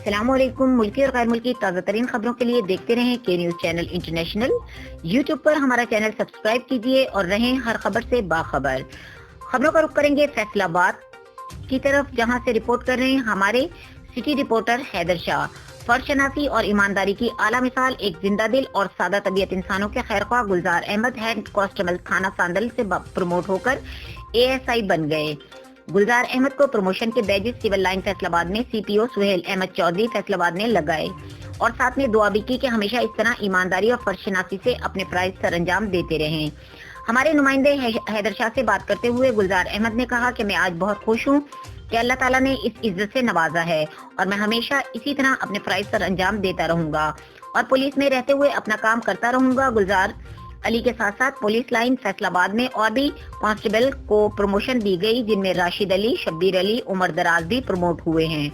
السلام علیکم۔ ملکی اور غیر ملکی تازہ ترین خبروں کے لیے دیکھتے رہیں کے نیوز چینل انٹرنیشنل۔ یوٹیوب پر ہمارا چینل سبسکرائب کیجیے اور رہیں ہر خبر سے باخبر۔ خبروں کا رخ کریں گے فیصل آباد کی طرف، جہاں سے رپورٹ کر رہے ہیں ہمارے سٹی رپورٹر حیدر شاہ۔ فرض شناسی اور ایمانداری کی اعلیٰ مثال، ایک زندہ دل اور سادہ طبیعت انسانوں کے خیرخواہ گلزار احمد ہیڈ کانسٹیبل تھانہ ساندل سے پروموٹ ہو کر ASI بن گئے۔ گلزار احمد کو پروموشن کے بیجز سول لائن فیصل آباد میں CPO سہیل احمد چودھری فیصل آباد نے لگائے اور ساتھ میں دعا بھی کی کہ ہمیشہ اس طرح ایمانداری اور فرض شناسی سے اپنے فرائض سر انجام دیتے رہیں۔ ہمارے نمائندے حیدر شاہ سے بات کرتے ہوئے گلزار احمد نے کہا کہ میں آج بہت خوش ہوں کہ اللہ تعالیٰ نے اس عزت سے نوازا ہے اور میں ہمیشہ اسی طرح اپنے فرائض سر انجام دیتا رہوں گا اور پولیس میں رہتے ہوئے اپنا کام کرتا رہوں گا۔ گلزار علی کے ساتھ ساتھ پولیس لائن فیصل آباد میں اور بھی کانسٹیبل کو پروموشن دی گئی، جن میں راشد علی، شبیر علی، عمر دراز بھی پروموٹ ہوئے ہیں۔